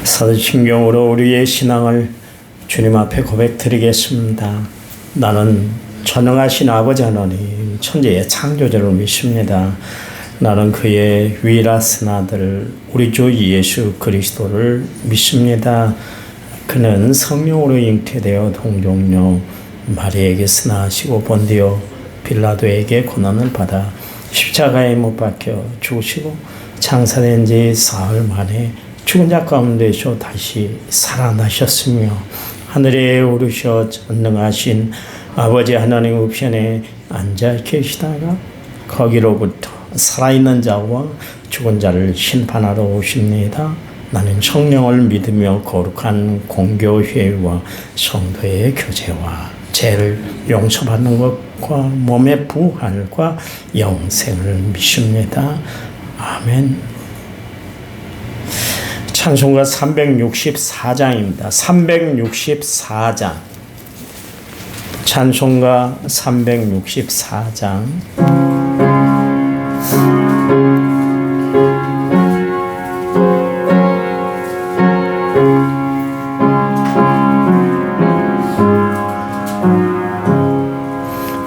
사도신경으로 우리의 신앙을 주님 앞에 고백드리겠습니다. 나는 전능하신 아버지 하나님, 천지의 창조주를 믿습니다. 나는 그의 위라스 아들 우리 주 예수 그리스도를 믿습니다. 그는 성령으로 잉태되어 동정녀 마리에게서 나시고 본디오 빌라도에게 고난을 받아 십자가에 못 박혀 죽으시고 장사된 지 사흘 만에 죽은 자 가운데서 다시 살아나셨으며 하늘에 오르셔 전능하신 아버지 하나님 우편에 앉아 계시다가 거기로부터 살아있는 자와 죽은 자를 심판하러 오십니다. 나는 성령을 믿으며 거룩한 공교회와 성도의 교제와 죄를 용서받는 것과 몸의 부활과 영생을 믿습니다. 아멘. 찬송가 364장입니다. 364장. 찬송가 364장.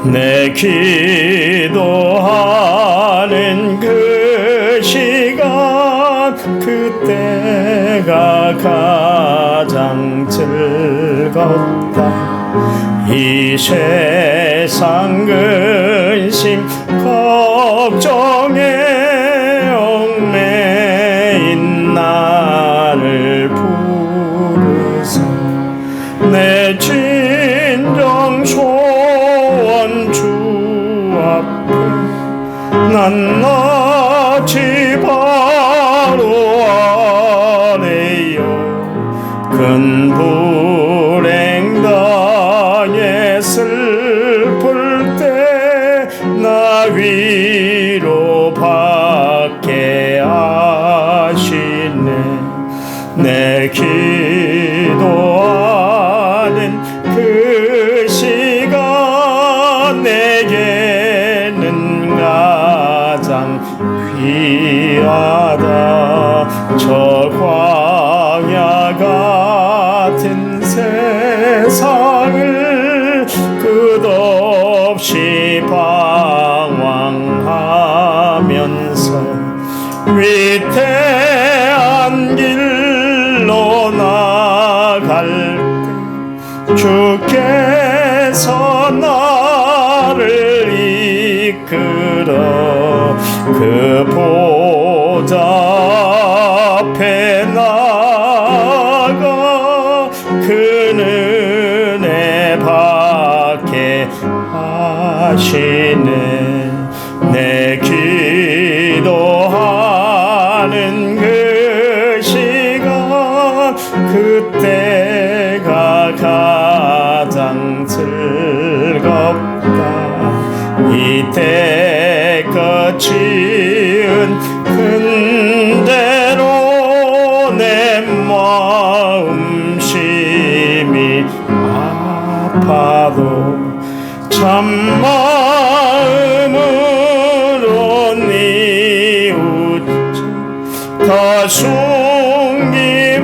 내 기도하는 그 시간 그때가 가장 즐겁다. 이 세상 근심 걱정에 얽매인 나를 부르사 내 진정 소원 주 앞에 난 낯이 바로 아래요. 큰 불행 당해 슬플 때 나 위로받게 하시네. 내 기도하는 그 시간 내게는 가장 귀하다. 저 광야 같은 세상을 끝없이 방황하면서 위태한 길로 나갈 때 주께서 나를 이끌어 그 보좌 앞에 나가 그 은혜 받게 하시네. 내 기도하는 그 시간 그때가 가장 즐겁다. 이때 끝이은 근대로 내 마음 심히 아파도 참마음으로 뉘우쳐 더 숨김없이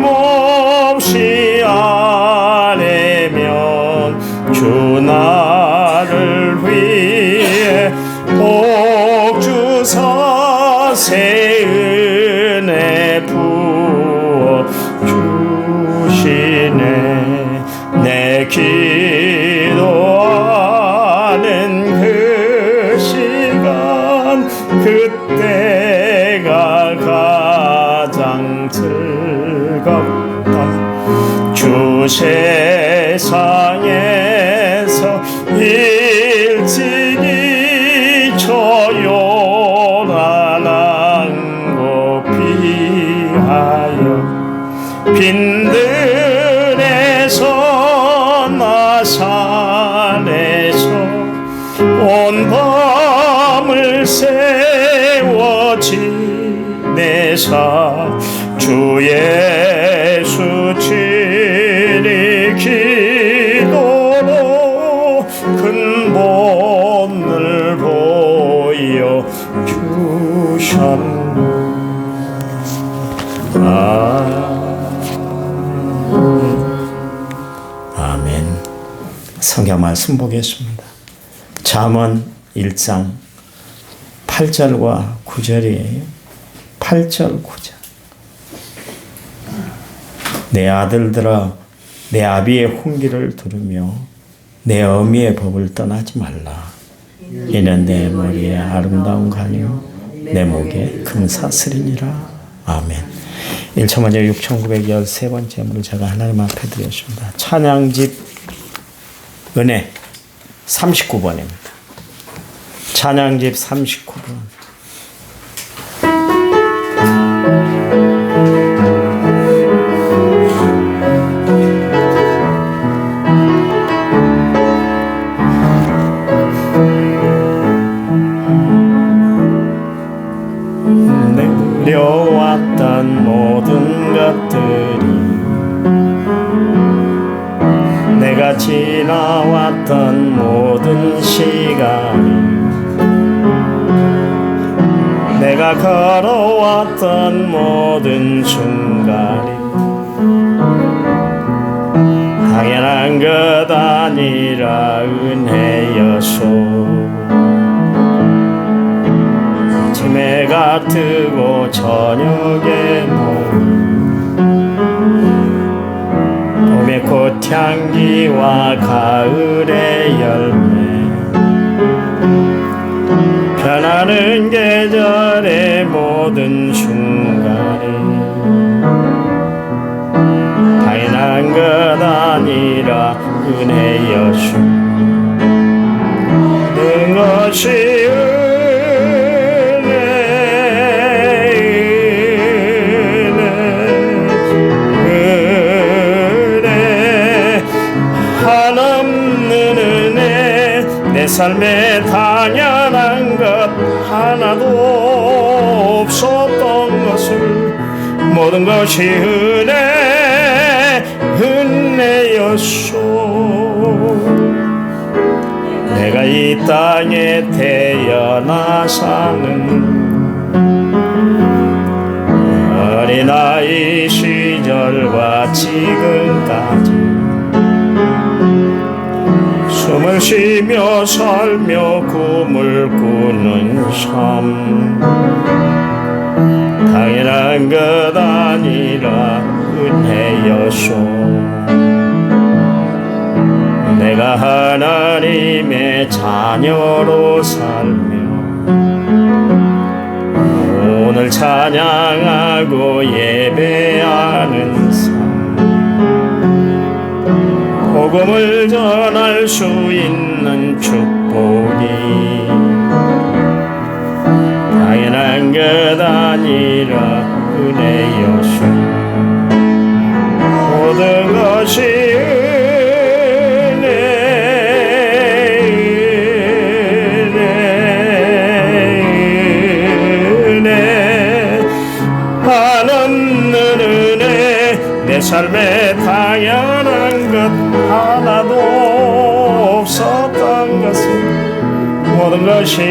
아뢰면 주 나를 위해 복 주사 새 은혜 부어 주시네. 내 기도하는 그 시간 그때가 가장 즐겁다. 주 세상에서 일찍이 조용한 곳 피하여 빈들에서 나 산에서 온 밤을 세워 지내사 주 예수 친히 기도로 큰 본을 보여 주셨네. 성경 말씀 보겠습니다. 잠언 1장 8절과 9절이에요. 8절 9절. 내 아들들아 내 아비의 훈기를 들으며 내 어미의 법을 떠나지 말라. 이는 내 머리에 아름다운 관이요 내 목에 금사슬이니라. 아멘. 1천만여 6,913번째 예물을 제가 하나님 앞에 드렸습니다. 찬양집 은혜 39번입니다. 찬양집 39번. 내려왔던 모든 것들이 내가 지나왔던 모든 시간이 내가 걸어왔던 모든 순간이 당연한 것 아니라 은혜였소. 아침에가 뜨고 저녁에 봄의 꽃향기와 가을의 열매 변하는 계절의 모든 순간이 당연한 것 아니라 은혜였소. 모든 것이 내 삶에 당연한 것 하나도 없었던 것을 모든 것이 은혜였소. 내가 이 땅에 태어나서는 어린아이 시절과 지금까지 숨을 쉬며 살며 꿈을 꾸는 삶 당연한 것 아니라 은혜였소. 내가 하나님의 자녀로 살며 오늘 찬양하고 예배하는 삶 복음을 전할 수 있는 축복이 당연한 것 아니라 은혜였소. 모든 것이 은혜 한없는 은혜 내 삶에 당연한 것 하나도 없었던 것은 모든 것이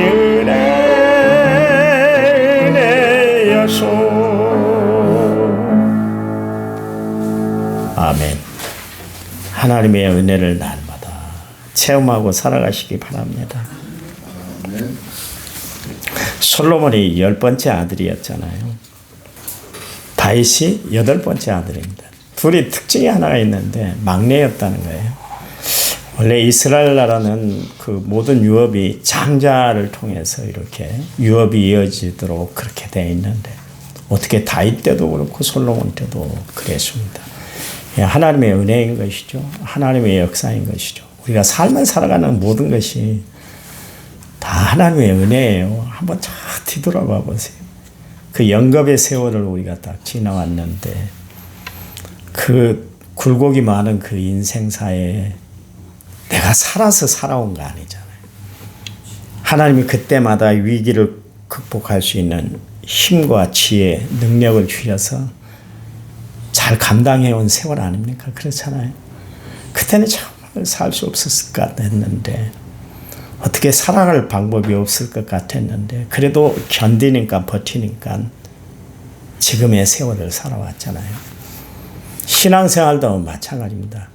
은혜였소. 아멘. 하나님의 은혜를 날마다 체험하고 살아가시기 바랍니다. 솔로몬이 10번째 아들이었잖아요. 다윗이 8번째 아들입니다. 둘이 특징이 하나가 있는데 막내였다는 거예요. 원래 이스라엘 나라는 그 모든 유업이 장자를 통해서 이렇게 유업이 이어지도록 그렇게 되어 있는데 어떻게 다윗 때도 그렇고 솔로몬 때도 그랬습니다. 하나님의 은혜인 것이죠. 하나님의 역사인 것이죠. 우리가 삶을 살아가는 모든 것이 다 하나님의 은혜예요. 한번 잘 뒤돌아봐 보세요. 그 영겁의 세월을 우리가 딱 지나왔는데 그 굴곡이 많은 그 인생사에 내가 살아서 살아온 거 아니잖아요. 하나님이 그때마다 위기를 극복할 수 있는 힘과 지혜, 능력을 주셔서 잘 감당해온 세월 아닙니까? 그렇잖아요. 그때는 정말 살 수 없었을 것 같았는데 어떻게 살아갈 방법이 없을 것 같았는데 그래도 견디니까 버티니까 지금의 세월을 살아왔잖아요. 신앙생활도 마찬가지입니다.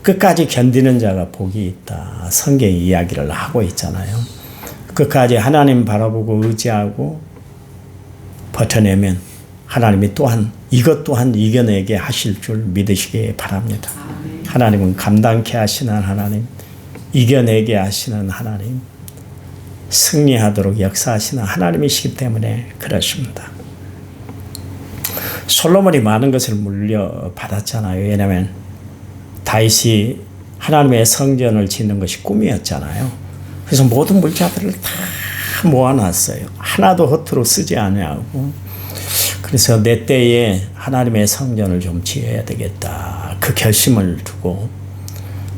끝까지 견디는 자가 복이 있다. 성경의 이야기를 하고 있잖아요. 끝까지 하나님 바라보고 의지하고 버텨내면 하나님이 또한 이것 또한 이겨내게 하실 줄 믿으시기 바랍니다. 하나님은 감당케 하시는 하나님, 이겨내게 하시는 하나님, 승리하도록 역사하시는 하나님이시기 때문에 그렇습니다. 솔로몬이 많은 것을 물려받았잖아요. 왜냐하면 다윗이 하나님의 성전을 짓는 것이 꿈이었잖아요. 그래서 모든 물자들을 다 모아놨어요. 하나도 허투루 쓰지 아니하고. 그래서 내 때에 하나님의 성전을 좀 지어야 되겠다. 그 결심을 두고.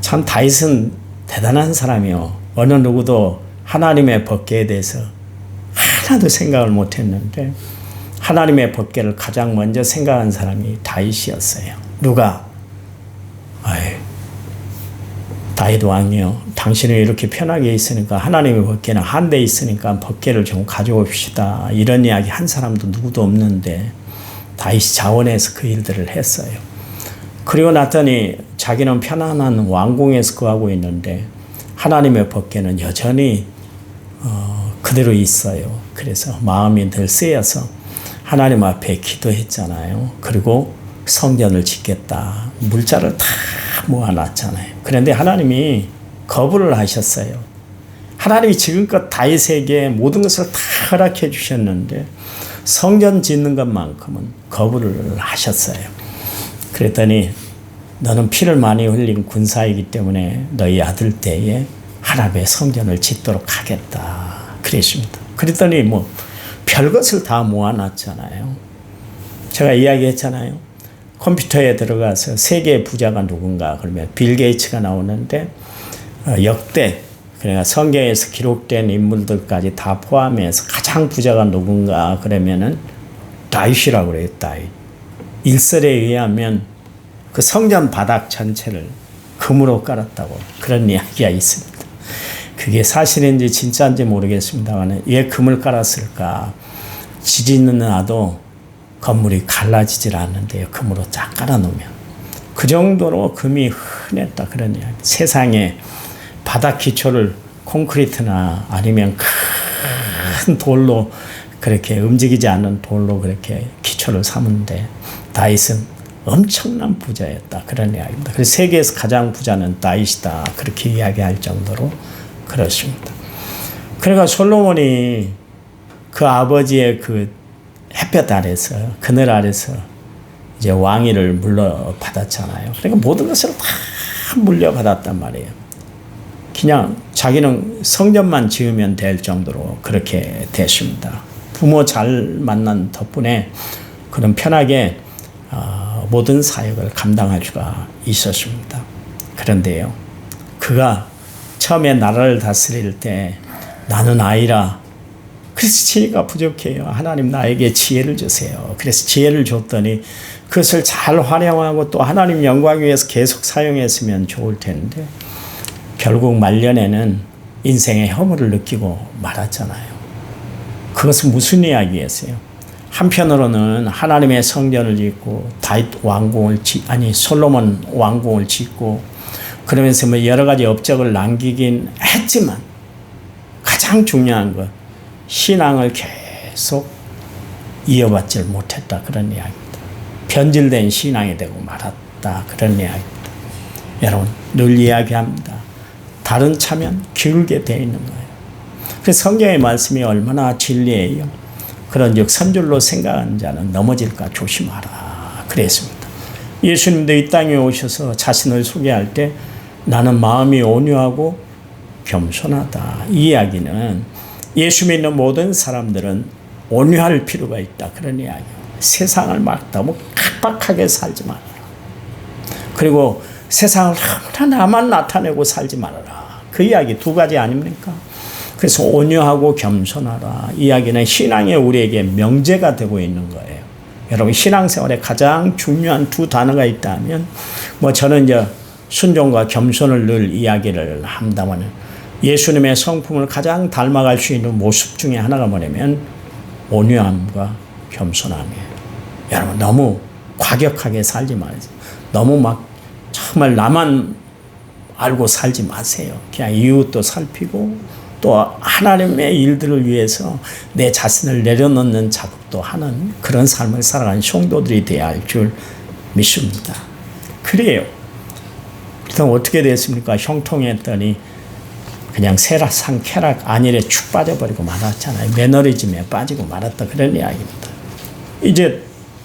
참 다윗은 대단한 사람이요. 어느 누구도 하나님의 법궤에 대해서 하나도 생각을 못했는데 하나님의 법궤를 가장 먼저 생각한 사람이 다윗이었어요. 누가? 다윗 왕이요. 당신은 이렇게 편하게 있으니까 하나님의 법궤는 한 대 있으니까 법궤를 좀 가져옵시다. 이런 이야기 한 사람도 누구도 없는데 다윗이 자원해서 그 일들을 했어요. 그리고 났더니 자기는 편안한 왕궁에서 거하고 있는데 하나님의 법궤는 여전히 그대로 있어요. 그래서 마음이 늘 쓰여서 하나님 앞에 기도했잖아요. 그리고 성전을 짓겠다. 물자를 다 모아놨잖아요. 그런데 하나님이 거부를 하셨어요. 하나님이 지금껏 다윗에게 모든 것을 다 허락해 주셨는데 성전 짓는 것만큼은 거부를 하셨어요. 그랬더니 너는 피를 많이 흘린 군사이기 때문에 너희 아들 때에 하나님의 성전을 짓도록 하겠다. 그랬습니다. 그랬더니 뭐 별것을 다 모아놨잖아요. 제가 이야기했잖아요. 컴퓨터에 들어가서 세계 부자가 누군가 그러면 빌 게이츠가 나오는데 역대 그러니까 성경에서 기록된 인물들까지 다 포함해서 가장 부자가 누군가 그러면은 다윗이라고 그래요. 다윗. 일설에 의하면 그 성전 바닥 전체를 금으로 깔았다고 그런 이야기가 있습니다. 그게 사실인지 진짜인지 모르겠습니다만 왜 금을 깔았을까? 지진은 나도 건물이 갈라지질 않는데요. 금으로 쫙 깔아놓으면. 그 정도로 금이 흔했다. 그런 이야기. 세상에 바닥 기초를 콘크리트나 아니면 큰 돌로 그렇게 움직이지 않는 돌로 그렇게 기초를 삼는데 다윗은 엄청난 부자였다. 그런 이야기입니다. 그래서 세계에서 가장 부자는 다윗이다. 그렇게 이야기할 정도로 그렇습니다. 그러니까 솔로몬이 그 아버지의 그 햇볕 아래서 그늘 아래서 이제 왕위를 물려받았잖아요. 그러니까 모든 것을 다 물려받았단 말이에요. 그냥 자기는 성전만 지으면 될 정도로 그렇게 됐습니다. 부모 잘 만난 덕분에 그런 편하게 모든 사역을 감당할 수가 있었습니다. 그런데요, 그가 처음에 나라를 다스릴 때 나는 아이라 그래서 지혜가 부족해요. 하나님 나에게 지혜를 주세요. 그래서 지혜를 줬더니 그것을 잘 활용하고 또 하나님 영광 위해서 계속 사용했으면 좋을 텐데 결국 말년에는 인생의 허물을 느끼고 말았잖아요. 그것은 무슨 이야기였어요? 한편으로는 하나님의 성전을 짓고 솔로몬 왕궁을 짓고 그러면서 뭐 여러 가지 업적을 남기긴 했지만 가장 중요한 것 신앙을 계속 이어받질 못했다. 그런 이야기입니다. 변질된 신앙이 되고 말았다. 그런 이야기입니다. 여러분 늘 이야기합니다. 다른 차면 기울게 되어 있는 거예요. 그래서 성경의 말씀이 얼마나 진리예요. 그런즉 선줄로 생각하는 자는 넘어질까 조심하라. 그랬습니다. 예수님도 이 땅에 오셔서 자신을 소개할 때 나는 마음이 온유하고 겸손하다. 이 이야기는 예수 믿는 모든 사람들은 온유할 필요가 있다. 그런 이야기예요. 세상을 막 너무 각박하게 살지 말아라. 그리고 세상을 너무나 나만 나타내고 살지 말아라. 그 이야기 두 가지 아닙니까? 그래서 온유하고 겸손하라. 이 이야기는 신앙에 우리에게 명제가 되고 있는 거예요. 여러분 신앙생활에 가장 중요한 두 단어가 있다면 저는 이제 순종과 겸손을 늘 이야기를 합니다만 예수님의 성품을 가장 닮아갈 수 있는 모습 중에 하나가 뭐냐면 온유함과 겸손함이에요. 여러분 너무 과격하게 살지 말아요. 너무 막 정말 나만 알고 살지 마세요. 그냥 이웃도 살피고 또 하나님의 일들을 위해서 내 자신을 내려놓는 작업도 하는 그런 삶을 살아가는 성도들이 되어야 할 줄 믿습니다. 그래요. 그럼 어떻게 됐습니까? 형통했더니 그냥 세라상 쾌락 안일에 축 빠져버리고 말았잖아요. 매너리즘에 빠지고 말았다. 그런 이야기입니다. 이제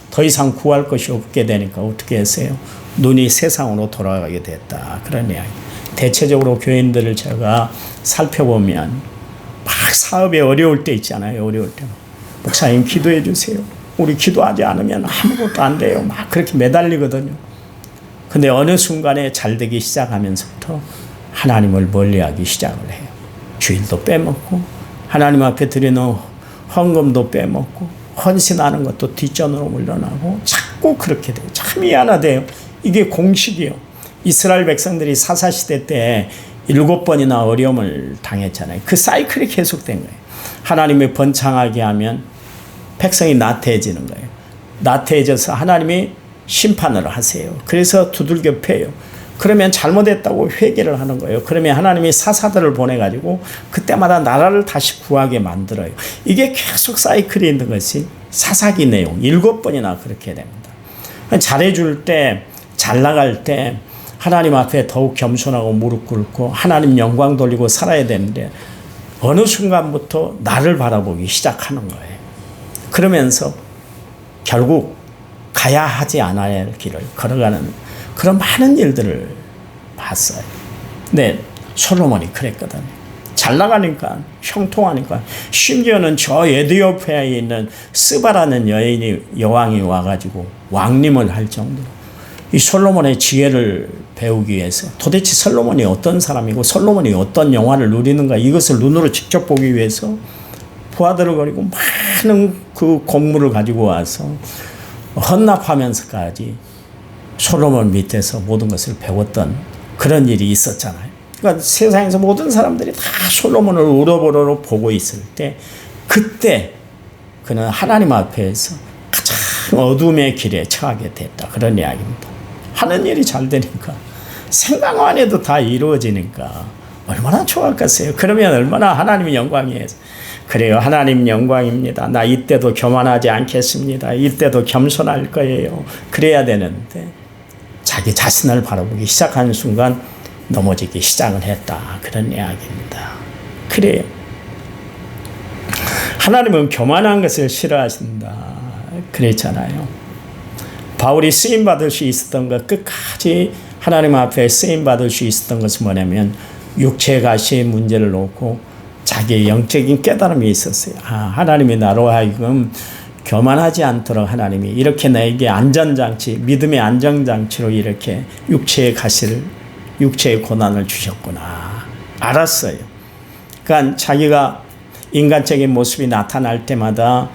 더 이상 구할 것이 없게 되니까 어떻게 했어요? 눈이 세상으로 돌아가게 됐다. 그런 이야기. 대체적으로 교인들을 제가 살펴보면 막 사업에 어려울 때 있잖아요. 어려울 때. 목사님 기도해 주세요. 우리 기도하지 않으면 아무것도 안 돼요. 막 그렇게 매달리거든요. 근데 어느 순간에 잘 되기 시작하면서부터 하나님을 멀리하기 시작을 해요. 주일도 빼먹고 하나님 앞에 드리는 헌금도 빼먹고 헌신하는 것도 뒷전으로 물러나고 자꾸 그렇게 돼요. 참 미안하대요. 이게 공식이요. 이스라엘 백성들이 사사시대 때 7번이나 어려움을 당했잖아요. 그 사이클이 계속된 거예요. 하나님이 번창하게 하면 백성이 나태해지는 거예요. 나태해져서 하나님이 심판을 하세요. 그래서 두들겨 패요. 그러면 잘못했다고 회개를 하는 거예요. 그러면 하나님이 사사들을 보내가지고 그때마다 나라를 다시 구하게 만들어요. 이게 계속 사이클이 있는 것이 사사기 내용 7번이나 그렇게 됩니다. 잘해줄 때, 잘 나갈 때 하나님 앞에 더욱 겸손하고 무릎 꿇고 하나님 영광 돌리고 살아야 되는데 어느 순간부터 나를 바라보기 시작하는 거예요. 그러면서 결국 가야 하지 않아야 할 길을 걸어가는 그런 많은 일들을 봤어요. 근데 솔로몬이 그랬거든요. 잘 나가니까, 형통하니까, 심지어는 저 에디오피아에 있는 스바라는 여왕이 와가지고 왕림을 할 정도로 이 솔로몬의 지혜를 배우기 위해서 도대체 솔로몬이 어떤 사람이고 솔로몬이 어떤 영화를 누리는가 이것을 눈으로 직접 보기 위해서 부하들을 거리고 많은 그 공물을 가지고 와서 헌납하면서까지 솔로몬 밑에서 모든 것을 배웠던 그런 일이 있었잖아요. 그러니까 세상에서 모든 사람들이 다 솔로몬을 우러보러 보고 있을 때 그때 그는 하나님 앞에서 가장 어둠의 길에 처하게 됐다. 그런 이야기입니다. 하는 일이 잘 되니까 생각 안 해도 다 이루어지니까 얼마나 좋았겠어요. 그러면 얼마나 하나님의 영광이에요. 그래요. 하나님 영광입니다. 나 이때도 교만하지 않겠습니다. 이때도 겸손할 거예요. 그래야 되는데 자기 자신을 바라보기 시작하는 순간 넘어지기 시작을 했다. 그런 이야기입니다. 그래요. 하나님은 교만한 것을 싫어하신다. 그랬잖아요. 바울이 쓰임받을 수 있었던 것 끝까지 하나님 앞에 쓰임받을 수 있었던 것은 뭐냐면 육체 가시의 문제를 놓고 자기의 영적인 깨달음이 있었어요. 하나님이 나로 하여금 교만하지 않도록 하나님이 이렇게 나에게 안전장치, 믿음의 안전장치로 이렇게 육체의 가시를, 육체의 고난을 주셨구나. 알았어요. 그러니까 자기가 인간적인 모습이 나타날 때마다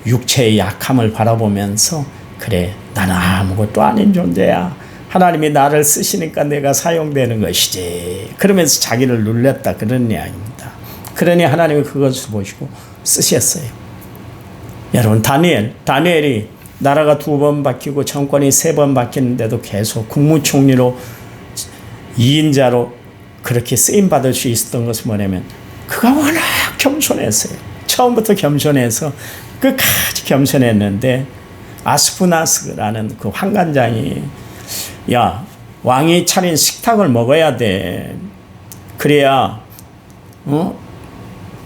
육체의 약함을 바라보면서 그래, 나는 아무것도 아닌 존재야. 하나님이 나를 쓰시니까 내가 사용되는 것이지. 그러면서 자기를 눌렸다. 그런 이야기입니다. 그러니 하나님이 그것을 보시고 쓰셨어요. 여러분 다니엘이 나라가 2번 바뀌고 정권이 3번 바뀌는데도 계속 국무총리로 2인자로 그렇게 쓰임받을 수 있었던 것은 뭐냐면 그가 워낙 겸손했어요. 처음부터 겸손해서 끝까지 겸손했는데 아스푸나스라는 그 환관장이 야, 왕이 차린 식탁을 먹어야 돼. 그래야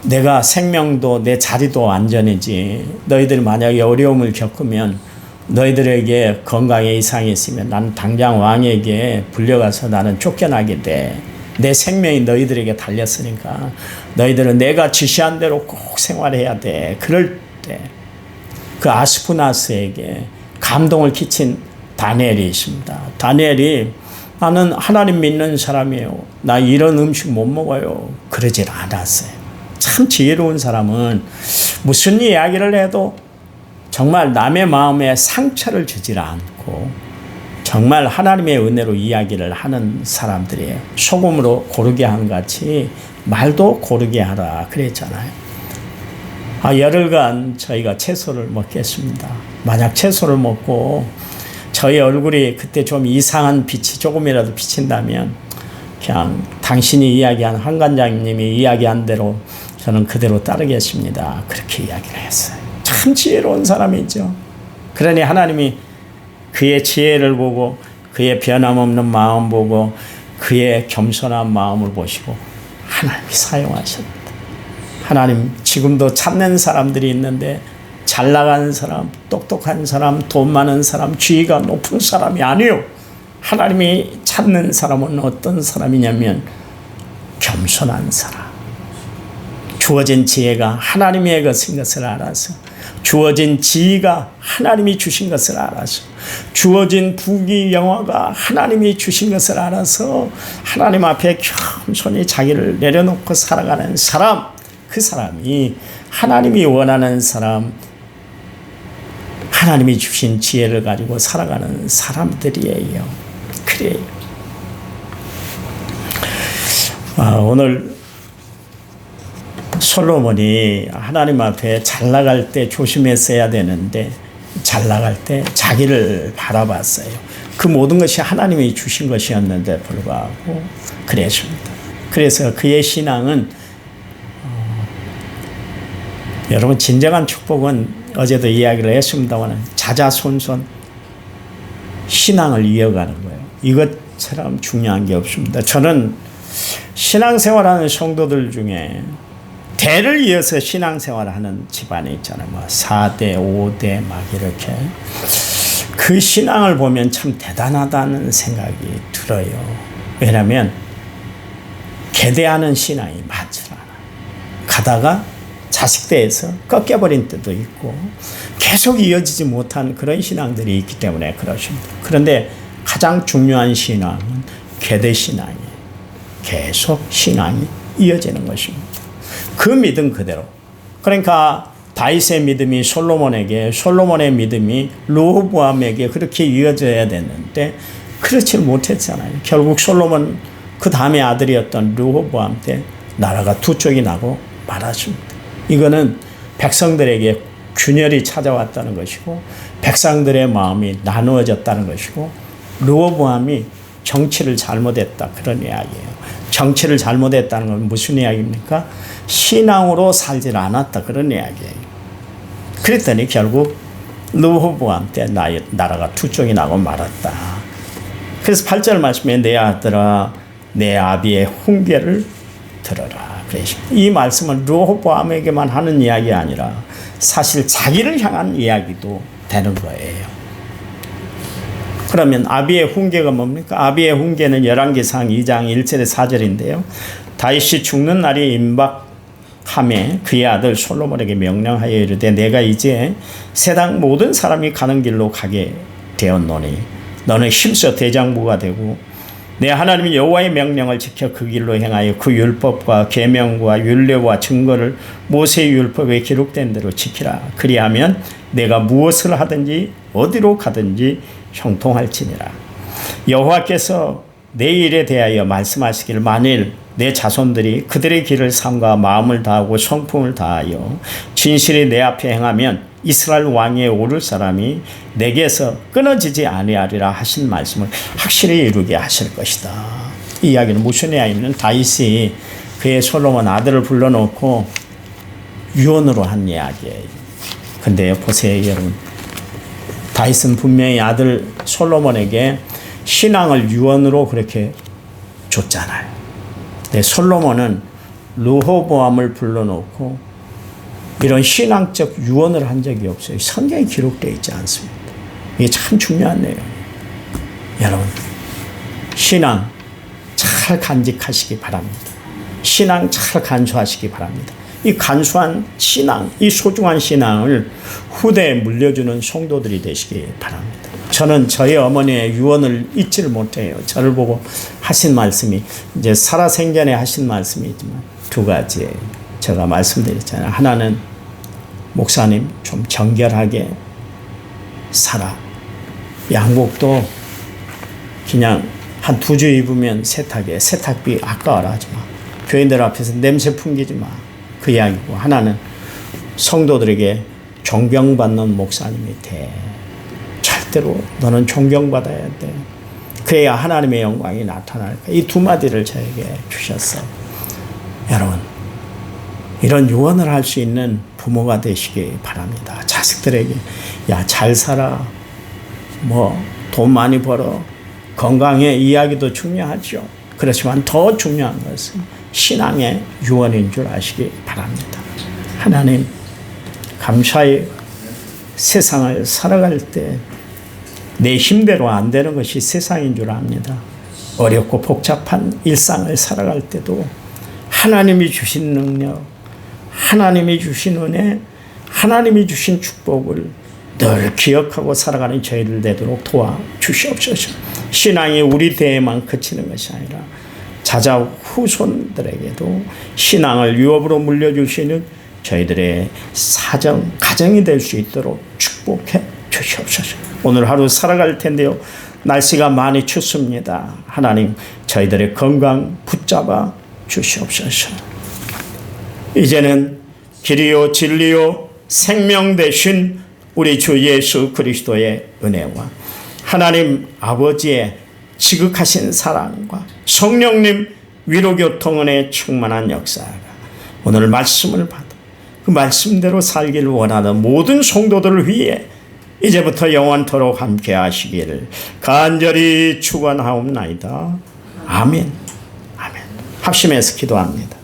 내가 생명도 내 자리도 안전이지. 너희들이 만약에 어려움을 겪으면 너희들에게 건강에 이상이 있으면 나는 당장 왕에게 불려가서 나는 쫓겨나게 돼. 내 생명이 너희들에게 달렸으니까 너희들은 내가 지시한 대로 꼭 생활해야 돼. 그럴 때 그 아스푸나스에게 감동을 끼친 다니엘이 있습니다. 다니엘이 나는 하나님 믿는 사람이에요. 나 이런 음식 못 먹어요. 그러질 않았어요. 참 지혜로운 사람은 무슨 이야기를 해도 정말 남의 마음에 상처를 주질 않고 정말 하나님의 은혜로 이야기를 하는 사람들이에요. 소금으로 고르게 한 같이 말도 고르게 하라 그랬잖아요. 열흘간 저희가 채소를 먹겠습니다. 만약 채소를 먹고 저희 얼굴이 그때 좀 이상한 빛이 조금이라도 비친다면 그냥 당신이 이야기한 한 관장님이 이야기한 대로 저는 그대로 따르겠습니다. 그렇게 이야기를 했어요. 참 지혜로운 사람이죠. 그러니 하나님이 그의 지혜를 보고 그의 변함없는 마음 보고 그의 겸손한 마음을 보시고 하나님이 사용하셨다. 하나님 지금도 찾는 사람들이 있는데 잘 나가는 사람, 똑똑한 사람, 돈 많은 사람, 지위가 높은 사람이 아니요. 하나님이 찾는 사람은 어떤 사람이냐면 겸손한 사람. 주어진 지혜가 하나님의 것인 것을 알아서, 주어진 지위가 하나님이 주신 것을 알아서, 주어진 부귀 영화가 하나님이 주신 것을 알아서 하나님 앞에 겸손히 자기를 내려놓고 살아가는 사람, 그 사람이 하나님이 원하는 사람, 하나님이 주신 지혜를 가지고 살아가는 사람들이에요. 그래요. 오늘 솔로몬이 하나님 앞에 잘 나갈 때 조심했어야 되는데 잘 나갈 때 자기를 바라봤어요. 그 모든 것이 하나님이 주신 것이었는데 불구하고 그랬습니다. 그래서 그의 신앙은 여러분 진정한 축복은 어제도 이야기를 했습니다만 자자손손 신앙을 이어가는 거예요. 이것처럼 중요한 게 없습니다. 저는 신앙생활하는 성도들 중에 대를 이어서 신앙생활하는 집안이 있잖아요. 뭐 4대, 5대 막 이렇게. 그 신앙을 보면 참 대단하다는 생각이 들어요. 왜냐하면 개대하는 신앙이 많지 않아요. 가다가 자식대에서 꺾여버린 때도 있고 계속 이어지지 못한 그런 신앙들이 있기 때문에 그렇습니다. 그런데 가장 중요한 신앙은 개대 신앙이에요. 계속 신앙이 이어지는 것입니다. 그 믿음 그대로. 그러니까 다윗의 믿음이 솔로몬에게, 솔로몬의 믿음이 르호보암에게 그렇게 이어져야 됐는데 그렇지 못했잖아요. 결국 솔로몬 그 다음에 아들이었던 르호보암 때 나라가 두 쪽이 나고 말았습니다. 이거는 백성들에게 균열이 찾아왔다는 것이고 백성들의 마음이 나누어졌다는 것이고 르호보암이 정치를 잘못했다 그런 이야기예요. 정치를 잘못했다는 건 무슨 이야기입니까? 신앙으로 살질 않았다 그런 이야기예요. 그랬더니 결국 르호보암 때 나라가 두 쪽이 나고 말았다. 그래서 8절 말씀에 내 아들아 내 아비의 훈계를 들어라. 이 말씀은 르호보암에게만 하는 이야기 아니라 사실 자기를 향한 이야기도 되는 거예요. 그러면 아비의 훈계가 뭡니까? 아비의 훈계는 열왕기상 2장 1절에 4절인데요. 다윗이 죽는 날이 임박함에 그의 아들 솔로몬에게 명령하여 이르되 내가 이제 세상 모든 사람이 가는 길로 가게 되었노니 너는 힘써 대장부가 되고 내 하나님 여호와의 명령을 지켜 그 길로 행하여 그 율법과 계명과 율례와 증거를 모세의 율법에 기록된 대로 지키라. 그리하면 내가 무엇을 하든지 어디로 가든지 형통할지니라. 여호와께서 내 일에 대하여 말씀하시기를 만일 내 자손들이 그들의 길을 삼가 마음을 다하고 성품을 다하여 진실이 내 앞에 행하면 이스라엘 왕위에 오를 사람이 내게서 끊어지지 아니하리라 하신 말씀을 확실히 이루게 하실 것이다. 이 이야기는 무슨 이야기냐면 다윗이 그의 솔로몬 아들을 불러놓고 유언으로 한 이야기예요. 근데 보세요 여러분. 다윗은 분명히 아들 솔로몬에게 신앙을 유언으로 그렇게 줬잖아요. 근데 솔로몬은 르호보암을 불러놓고 이런 신앙적 유언을 한 적이 없어요. 성경에 기록되어 있지 않습니다. 이게 참 중요한 내용이에요. 여러분 신앙 잘 간직하시기 바랍니다. 신앙 잘 간수하시기 바랍니다. 이 간수한 신앙, 이 소중한 신앙을 후대에 물려주는 성도들이 되시기 바랍니다. 저는 저희 어머니의 유언을 잊지를 못해요. 저를 보고 하신 말씀이 이제 살아생전에 하신 말씀이지만 두 가지예요. 제가 말씀드렸잖아요. 하나는 목사님 좀 정결하게 살아. 양복도 그냥 한 2주 입으면 세탁해. 세탁비 아까워라 하지 마. 교인들 앞에서 냄새 풍기지 마. 그 이야기고 하나는 성도들에게 존경받는 목사님이 돼. 절대로 너는 존경받아야 돼. 그래야 하나님의 영광이 나타날 거예요. 이 두 마디를 저에게 주셨어요. 여러분, 이런 유언을 할 수 있는 부모가 되시기 바랍니다. 자식들에게 야, 잘 살아, 돈 많이 벌어, 건강해 이야기도 중요하죠. 그렇지만 더 중요한 것은 신앙의 유언인 줄 아시기 바랍니다. 하나님, 감사히 세상을 살아갈 때 내 힘대로 안 되는 것이 세상인 줄 압니다. 어렵고 복잡한 일상을 살아갈 때도 하나님이 주신 능력, 하나님이 주신 은혜, 하나님이 주신 축복을 늘 기억하고 살아가는 저희들 되도록 도와주시옵소서. 신앙이 우리 대에만 그치는 것이 아니라 자자 후손들에게도 신앙을 유업으로 물려주시는 저희들의 사정, 가정이 될 수 있도록 축복해 주시옵소서. 오늘 하루 살아갈 텐데요. 날씨가 많이 춥습니다. 하나님, 저희들의 건강 붙잡아 주시옵소서. 이제는 길이요 진리요 생명 되신 우리 주 예수 그리스도의 은혜와 하나님 아버지의 지극하신 사랑과 성령님 위로교통은혜 충만한 역사가 오늘 말씀을 받아 그 말씀대로 살기를 원하는 모든 성도들을 위해 이제부터 영원토록 함께 하시기를 간절히 축원하옵나이다. 아멘. 아멘. 합심해서 기도합니다.